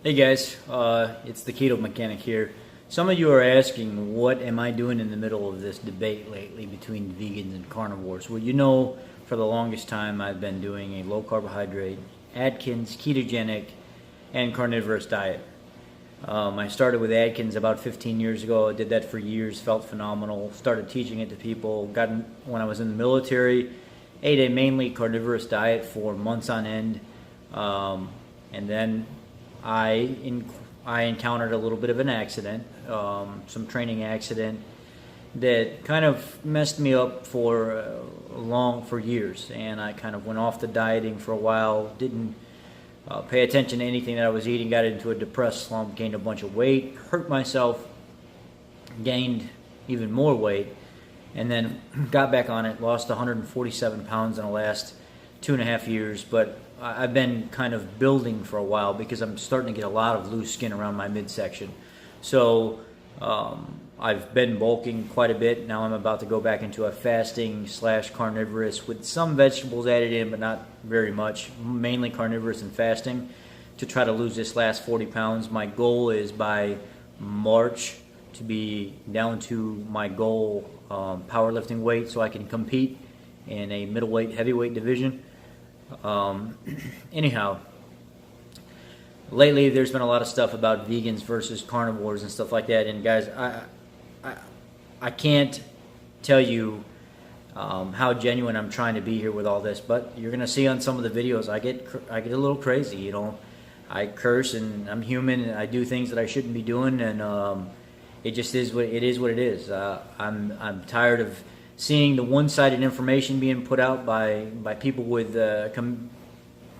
Hey guys, it's the Keto Mechanic here. Some of you are asking, what am I doing in the middle of this debate lately between vegans and carnivores? Well, you know, for the longest time I've been doing a low carbohydrate, Atkins, ketogenic, and carnivorous diet. I started with Atkins about 15 years ago. I did that for years, felt phenomenal, started teaching it to people. When I was in the military, ate a mainly carnivorous diet for months on end. And then I encountered a little bit of an accident, some training accident that kind of messed me up for years, and I kind of went off the dieting for a while, didn't pay attention to anything that I was eating, got into a depressed slump, gained a bunch of weight, hurt myself, gained even more weight, and then got back on it, lost 147 pounds in the last 2.5 years, but I've been kind of building for a while because I'm starting to get a lot of loose skin around my midsection. So I've been bulking quite a bit. Now I'm about to go back into a fasting / carnivorous with some vegetables added in, but not very much, mainly carnivorous and fasting, to try to lose this last 40 pounds. My goal is by March to be down to my goal powerlifting weight so I can compete in a middleweight, heavyweight division. Anyhow, lately there's been a lot of stuff about vegans versus carnivores and stuff like that, and guys, I can't tell you how genuine I'm trying to be here with all this, but you're gonna see on some of the videos I get a little crazy. You know, I curse, and I'm human, and I do things that I shouldn't be doing, and it just is what it is. What it is. I'm tired of seeing the one-sided information being put out by people with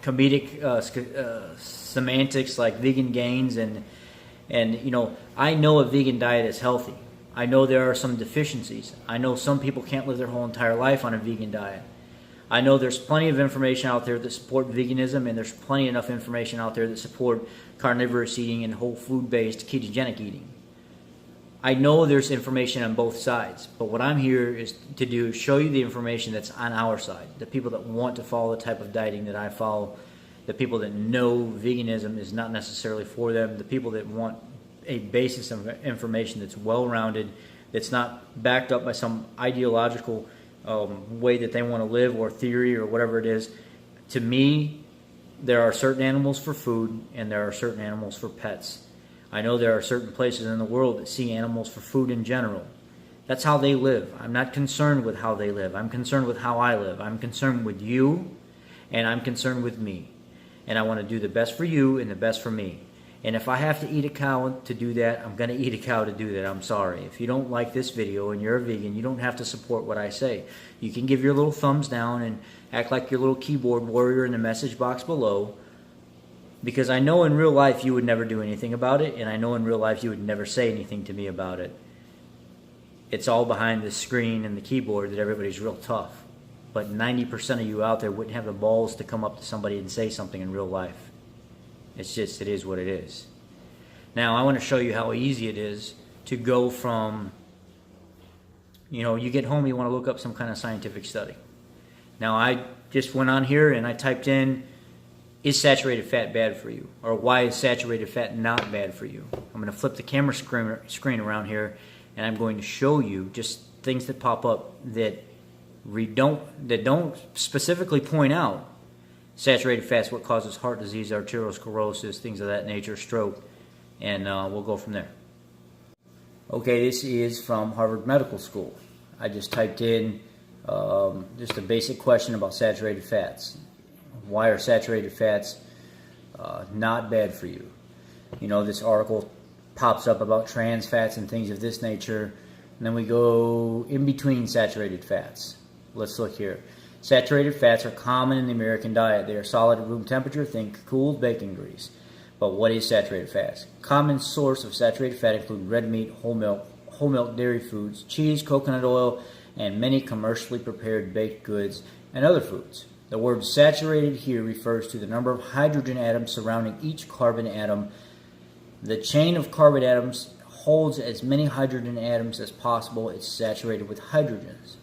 comedic semantics like vegan gains, and you know, I know a vegan diet is healthy. I know there are some deficiencies. I know some people can't live their whole entire life on a vegan diet. I know there's plenty of information out there that support veganism, and there's plenty enough information out there that support carnivorous eating and whole food-based ketogenic eating. I know there's information on both sides, but what I'm here is to do is show you the information that's on our side, the people that want to follow the type of dieting that I follow, the people that know veganism is not necessarily for them, the people that want a basis of information that's well-rounded, that's not backed up by some ideological way that they want to live or theory or whatever it is. To me, there are certain animals for food and there are certain animals for pets. I know there are certain places in the world that see animals for food in general. That's how they live. I'm not concerned with how they live. I'm concerned with how I live. I'm concerned with you, and I'm concerned with me. And I want to do the best for you and the best for me. And if I have to eat a cow to do that, I'm going to eat a cow to do that. I'm sorry. If you don't like this video and you're a vegan, you don't have to support what I say. You can give your little thumbs down and act like your little keyboard warrior in the message box below, because I know in real life you would never do anything about it, and I know in real life you would never say anything to me about it. It's all behind the screen and the keyboard that everybody's real tough. But 90% of you out there wouldn't have the balls to come up to somebody and say something in real life. It's just, it is what it is. Now, I want to show you how easy it is to go from, you know, you get home, you want to look up some kind of scientific study. Now, I just went on here and I typed in, is saturated fat bad for you? Or why is saturated fat not bad for you? I'm going to flip the camera screen around here, and I'm going to show you just things that pop up that don't specifically point out saturated fat's what causes heart disease, arteriosclerosis, things of that nature, stroke, and we'll go from there. Okay, this is from Harvard Medical School. I just typed in just a basic question about saturated fats. Why are saturated fats not bad for you? You know, this article pops up about trans fats and things of this nature, and then we go in between saturated fats. Let's look here. Saturated fats are common in the American diet. They are solid at room temperature, think cooled bacon grease. But what is saturated fats? Common source of saturated fat include red meat, whole milk dairy foods, cheese, coconut oil, and many commercially prepared baked goods and other foods. The word saturated here refers to the number of hydrogen atoms surrounding each carbon atom. The chain of carbon atoms holds as many hydrogen atoms as possible. It's saturated with hydrogens.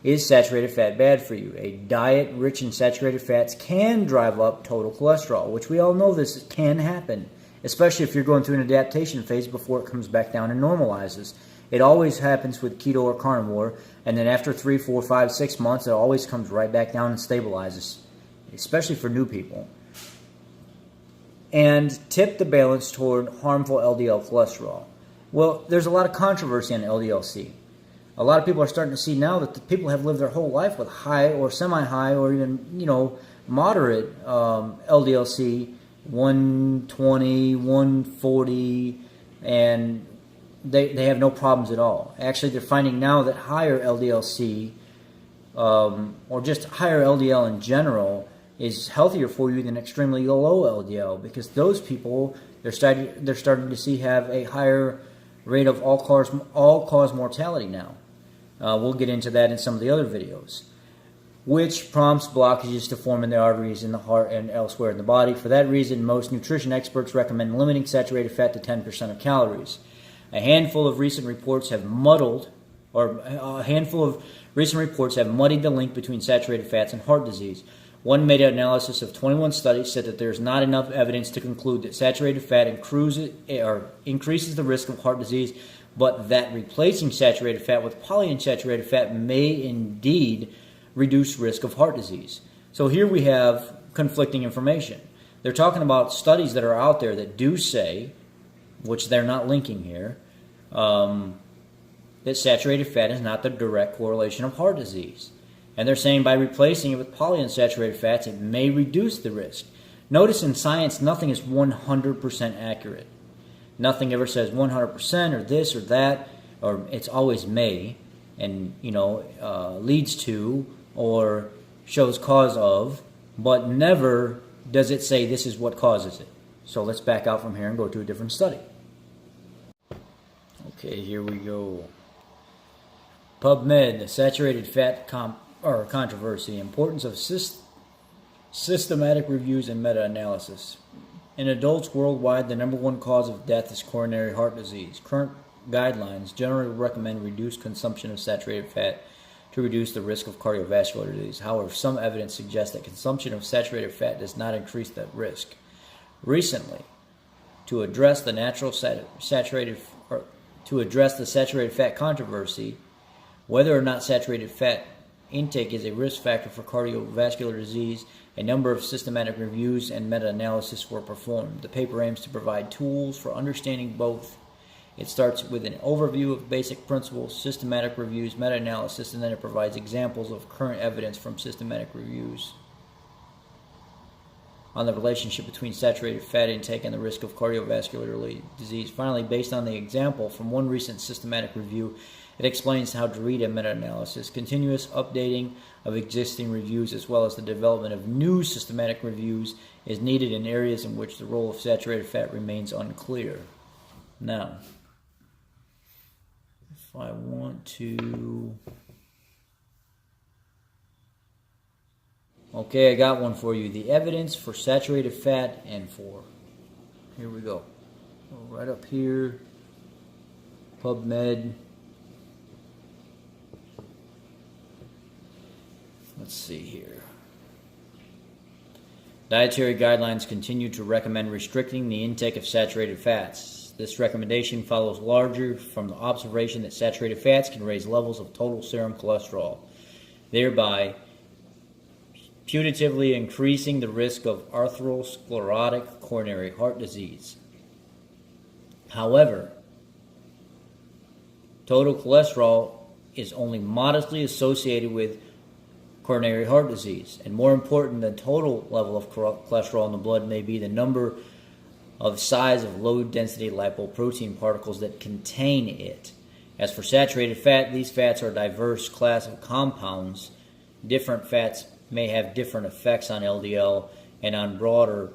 Is saturated fat bad for you? A diet rich in saturated fats can drive up total cholesterol, which we all know this can happen. especially if you're going through an adaptation phase before it comes back down and normalizes. It always happens with keto or carnivore, and then after 3, 4, 5, 6 months, it always comes right back down and stabilizes, especially for new people. And tip the balance toward harmful LDL cholesterol. Well, there's a lot of controversy on LDL-C. A lot of people are starting to see now that the people have lived their whole life with high or semi-high or even, moderate LDL-C, 120, 140, and they have no problems at all. Actually, they're finding now that higher LDL-C, or just higher LDL in general, is healthier for you than extremely low LDL, because those people they're starting to see have a higher rate of all-cause mortality now. We'll get into that in some of the other videos, which prompts blockages to form in the arteries in the heart and elsewhere in the body. For that reason, most nutrition experts recommend limiting saturated fat to 10% of calories. A handful of recent reports have muddied the link between saturated fats and heart disease. One meta-analysis of 21 studies said that there is not enough evidence to conclude that saturated fat increases the risk of heart disease, but that replacing saturated fat with polyunsaturated fat may indeed reduce risk of heart disease. So here we have conflicting information. They're talking about studies that are out there that do say, which they're not linking here, that saturated fat is not the direct correlation of heart disease. And they're saying by replacing it with polyunsaturated fats, it may reduce the risk. Notice in science, nothing is 100% accurate. Nothing ever says 100% or this or that, or it's always may, and leads to or shows cause of, but never does it say this is what causes it. So let's back out from here and go to a different study. Okay, here we go. PubMed, the saturated fat controversy, importance of systematic reviews and meta-analysis. In adults worldwide, the number one cause of death is coronary heart disease. Current guidelines generally recommend reduced consumption of saturated fat to reduce the risk of cardiovascular disease. However, some evidence suggests that consumption of saturated fat does not increase that risk. Recently, to address the saturated fat controversy, whether or not saturated fat intake is a risk factor for cardiovascular disease, a number of systematic reviews and meta-analysis were performed. The paper aims to provide tools for understanding both. It starts with an overview of basic principles, systematic reviews, meta-analysis, and then it provides examples of current evidence from systematic reviews on the relationship between saturated fat intake and the risk of cardiovascular disease. Finally, based on the example from one recent systematic review, it explains how to read a meta-analysis, continuous updating of existing reviews, as well as the development of new systematic reviews is needed in areas in which the role of saturated fat remains unclear. Now, if I want to... Okay, I got one for you. The evidence for saturated fat and for... Here we go. Right up here. PubMed. Let's see here. Dietary guidelines continue to recommend restricting the intake of saturated fats. This recommendation follows larger from the observation that saturated fats can raise levels of total serum cholesterol, thereby putatively increasing the risk of atherosclerotic coronary heart disease. However, total cholesterol is only modestly associated with coronary heart disease, and more important than total level of cholesterol in the blood may be the number of size of low-density lipoprotein particles that contain it. As for saturated fat, these fats are a diverse class of compounds. Different fats may have different effects on LDL and on broader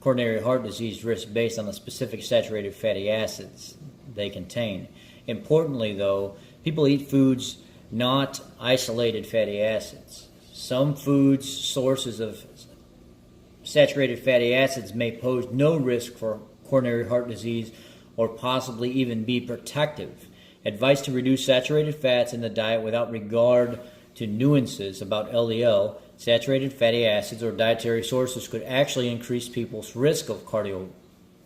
coronary heart disease risk based on the specific saturated fatty acids they contain. Importantly, though, people eat foods, not isolated fatty acids. Some foods, sources of saturated fatty acids, may pose no risk for coronary heart disease or possibly even be protective. Advice to reduce saturated fats in the diet without regard to nuances about LDL, saturated fatty acids, or dietary sources could actually increase people's risk of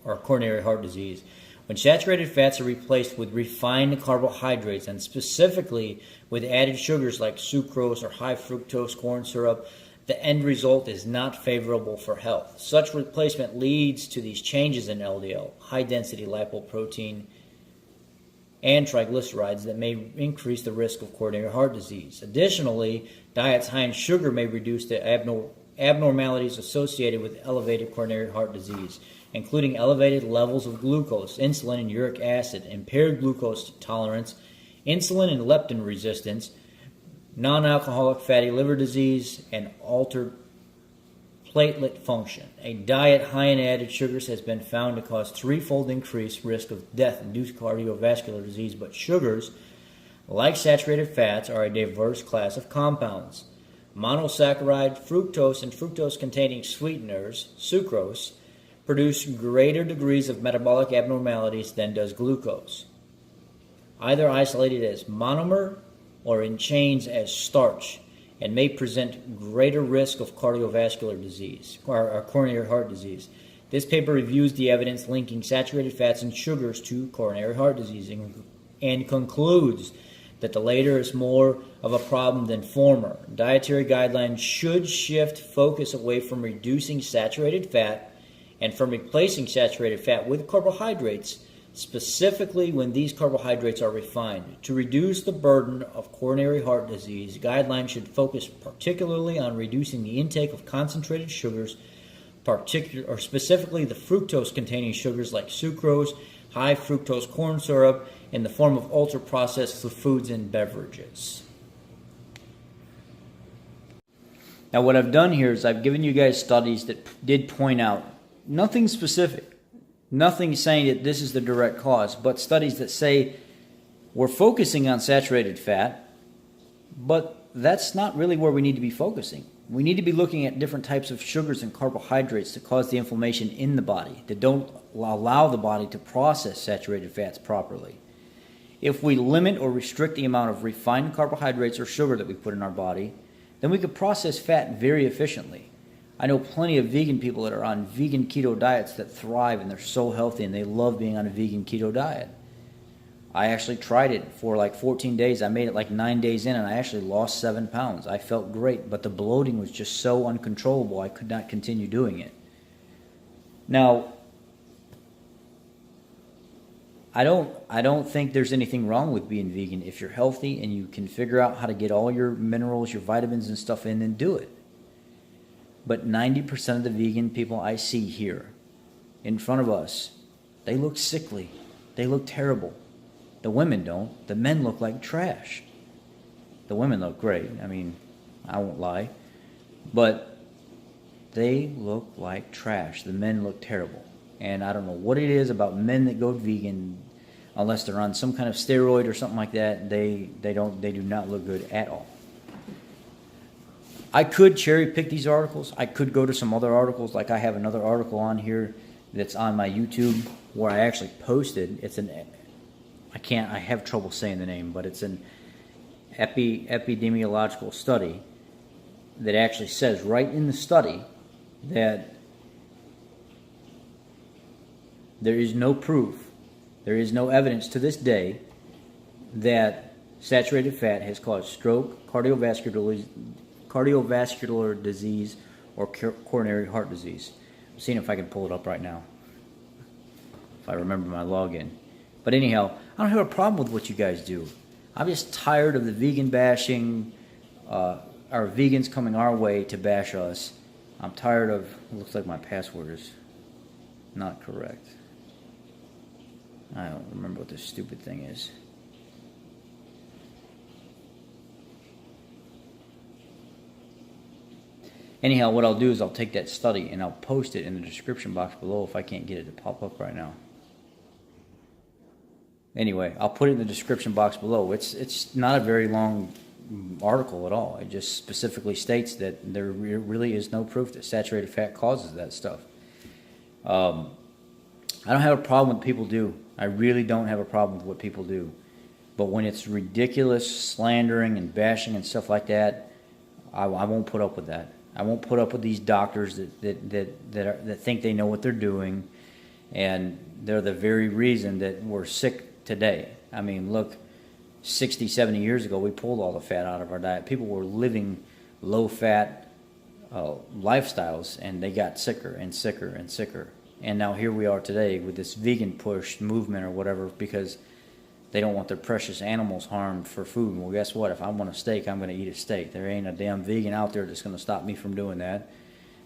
or coronary heart disease. When saturated fats are replaced with refined carbohydrates, and specifically with added sugars like sucrose or high fructose corn syrup, the end result is not favorable for health. Such replacement leads to these changes in LDL, high-density lipoprotein, and triglycerides that may increase the risk of coronary heart disease. Additionally, diets high in sugar may reduce the abnormalities associated with elevated coronary heart disease, including elevated levels of glucose, insulin, and uric acid, impaired glucose tolerance, insulin and leptin resistance, non-alcoholic fatty liver disease, and altered platelet function. A diet high in added sugars has been found to cause threefold increased risk of death-induced cardiovascular disease, but sugars, like saturated fats, are a diverse class of compounds. Monosaccharide, fructose, and fructose-containing sweeteners, sucrose, produce greater degrees of metabolic abnormalities than does glucose, either isolated as monomer or in chains as starch, and may present greater risk of cardiovascular disease or coronary heart disease. This paper reviews the evidence linking saturated fats and sugars to coronary heart disease and concludes that the later is more of a problem than former. Dietary guidelines should shift focus away from reducing saturated fat and from replacing saturated fat with carbohydrates, specifically when these carbohydrates are refined. To reduce the burden of coronary heart disease, guidelines should focus particularly on reducing the intake of concentrated sugars, specifically the fructose-containing sugars like sucrose, high fructose corn syrup, in the form of ultra-processed foods and beverages. Now what I've done here is I've given you guys studies that did point out nothing specific, nothing saying that this is the direct cause, but studies that say we're focusing on saturated fat, but that's not really where we need to be focusing. We need to be looking at different types of sugars and carbohydrates that cause the inflammation in the body, that don't allow the body to process saturated fats properly. If we limit or restrict the amount of refined carbohydrates or sugar that we put in our body, then we could process fat very efficiently. I know plenty of vegan people that are on vegan keto diets that thrive, and they're so healthy and they love being on a vegan keto diet. I actually tried it for like 14 days. I made it like 9 days in, and I actually lost 7 pounds. I felt great, but the bloating was just so uncontrollable I could not continue doing it. Now, I don't think there's anything wrong with being vegan. If you're healthy and you can figure out how to get all your minerals, your vitamins and stuff in, then do it. But 90% of the vegan people I see here in front of us, they look sickly. They look terrible. The women don't. The men look like trash. The women look great. I mean, I won't lie. But they look like trash. The men look terrible. And I don't know what it is about men that go vegan, unless they're on some kind of steroid or something like that, they do not look good at all. I could cherry pick these articles. I could go to some other articles, like I have another article on here that's on my YouTube where I actually posted. I have trouble saying the name, but it's an epidemiological study that actually says right in the study that there is no proof, there is no evidence to this day that saturated fat has caused stroke, cardiovascular disease, or coronary heart disease. I'm seeing if I can pull it up right now, if I remember my login. But anyhow, I don't have a problem with what you guys do. I'm just tired of the vegan bashing, our vegans coming our way to bash us. I'm tired of, it looks like my password is not correct. I don't remember what this stupid thing is. Anyhow, what I'll do is I'll take that study and I'll post it in the description box below if I can't get it to pop up right now. Anyway, I'll put it in the description box below. It's not a very long article at all. It just specifically states that there really is no proof that saturated fat causes that stuff. I don't have a problem with what people do. I really don't have a problem with what people do. But when it's ridiculous slandering and bashing and stuff like that, I won't put up with that. I won't put up with these doctors that think they know what they're doing, And they're the very reason that we're sick today. I mean, look, 60, 70 years ago, we pulled all the fat out of our diet. People were living low-fat lifestyles, and they got sicker and sicker and sicker. And now here we are today with this vegan push movement or whatever, because they don't want their precious animals harmed for food. Well, guess what? If I want a steak, I'm going to eat a steak. There ain't a damn vegan out there that's going to stop me from doing that.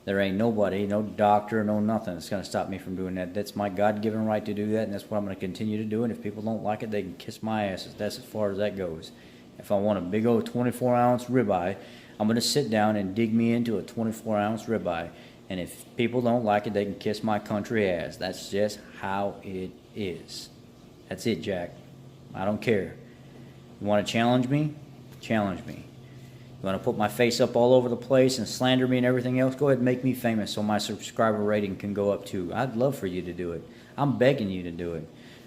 There ain't nobody, no doctor, no nothing that's going to stop me from doing that. That's my God-given right to do that, and that's what I'm going to continue to do. And if people don't like it, they can kiss my ass. That's as far as that goes. If I want a big old 24-ounce ribeye, I'm going to sit down and dig me into a 24-ounce ribeye. And if people don't like it, they can kiss my country ass. That's just how it is. That's it, Jack. I don't care. You want to challenge me? Challenge me. You want to put my face up all over the place and slander me and everything else? Go ahead and make me famous so my subscriber rating can go up too. I'd love for you to do it. I'm begging you to do it.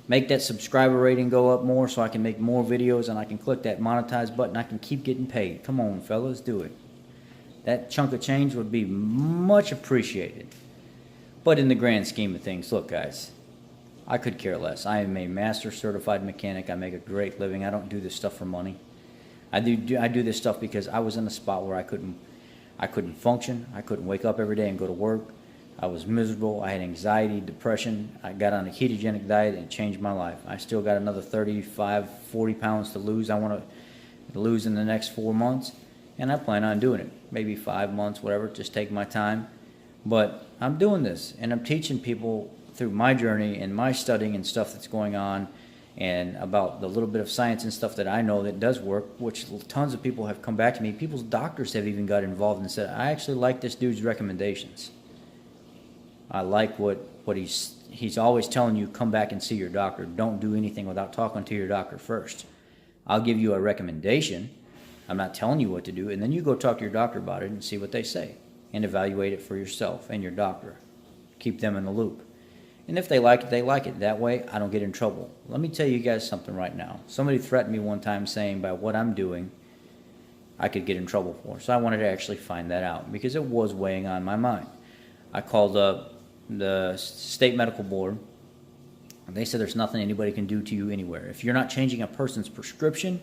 Make that subscriber rating go up more so I can make more videos and I can click that monetize button. I can keep getting paid. Come on, fellas, do it. That chunk of change would be much appreciated. But in the grand scheme of things, look, guys, I could care less. I am a master certified mechanic. I make a great living. I don't do this stuff for money. I do this stuff because I was in a spot where I couldn't function. I couldn't wake up every day and go to work. I was miserable. I had anxiety, depression. I got on a ketogenic diet and it changed my life. I still got another 35, 40 pounds to lose. I want to lose in the next 4 months, and I plan on doing it. Maybe 5 months, whatever, just take my time. But I'm doing this, and I'm teaching people through my journey and my studying and stuff that's going on, and about the little bit of science and stuff that I know that does work, which tons of people have come back to me. People's doctors have even got involved and said, I actually like this dude's recommendations. I like what he's always telling you, come back and see your doctor. Don't do anything without talking to your doctor first. I'll give you a recommendation. I'm not telling you what to do, and then you go talk to your doctor about it and see what they say and evaluate it for yourself and your doctor. Keep them in the loop. And if they like it, they like it. That way, I don't get in trouble. Let me tell you guys something right now. Somebody threatened me one time saying by what I'm doing, I could get in trouble for. So I wanted to actually find that out because it was weighing on my mind. I called up the state medical board, and they said there's nothing anybody can do to you anywhere. If you're not changing a person's prescription,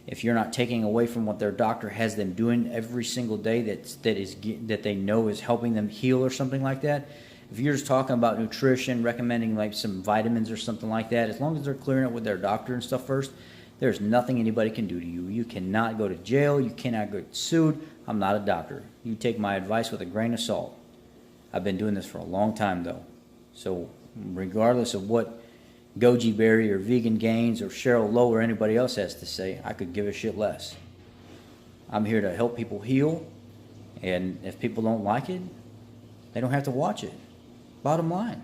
if you're not taking away from what their doctor has them doing every single day that they know is helping them heal or something like that, if you're just talking about nutrition, recommending like some vitamins or something like that, as long as they're clearing it with their doctor and stuff first, there's nothing anybody can do to you. You cannot go to jail. You cannot get sued. I'm not a doctor. You take my advice with a grain of salt. I've been doing this for a long time, though. So regardless of what Goji Berry or Vegan Gains or Cheryl Lowe or anybody else has to say, I could give a shit less. I'm here to help people heal, and if people don't like it, they don't have to watch it. Bottom line.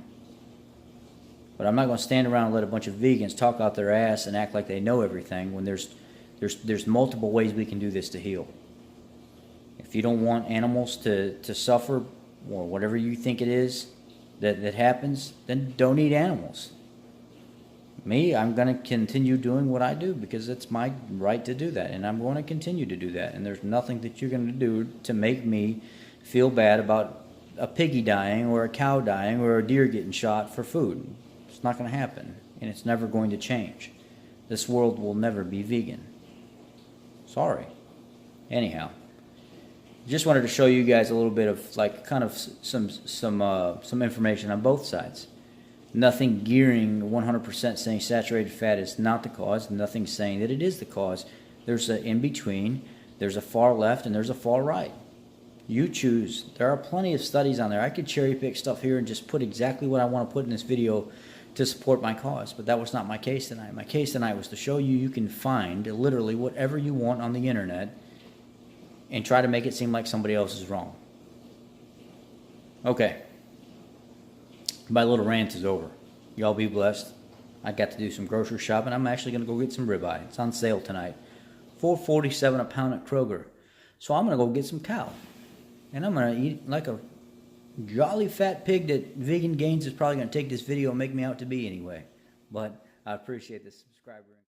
But I'm not going to stand around and let a bunch of vegans talk out their ass and act like they know everything when there's multiple ways we can do this to heal. If you don't want animals to suffer or whatever you think it is that happens, then don't eat animals. Me, I'm going to continue doing what I do because it's my right to do that, and I'm going to continue to do that. And there's nothing that you're going to do to make me feel bad about a piggy dying or a cow dying or a deer getting shot for food. It's not going to happen, and it's never going to change. This world will never be vegan. Sorry. Anyhow, just wanted to show you guys a little bit of like kind of some information on both sides. Nothing gearing 100% saying saturated fat is not the cause. Nothing saying that it is the cause. There's an in-between. There's a far left and there's a far right. You choose. There are plenty of studies on there. I could cherry pick stuff here and just put exactly what I want to put in this video to support my cause, but that was not my case tonight. My case tonight was to show you you can find literally whatever you want on the internet and try to make it seem like somebody else is wrong. Okay. My little rant is over. Y'all be blessed. I got to do some grocery shopping. I'm actually going to go get some ribeye. It's on sale tonight. $4.47 a pound at Kroger. So I'm going to go get some cow. And I'm going to eat like a jolly fat pig that Vegan Gains is probably going to take this video and make me out to be anyway. But I appreciate the subscriber.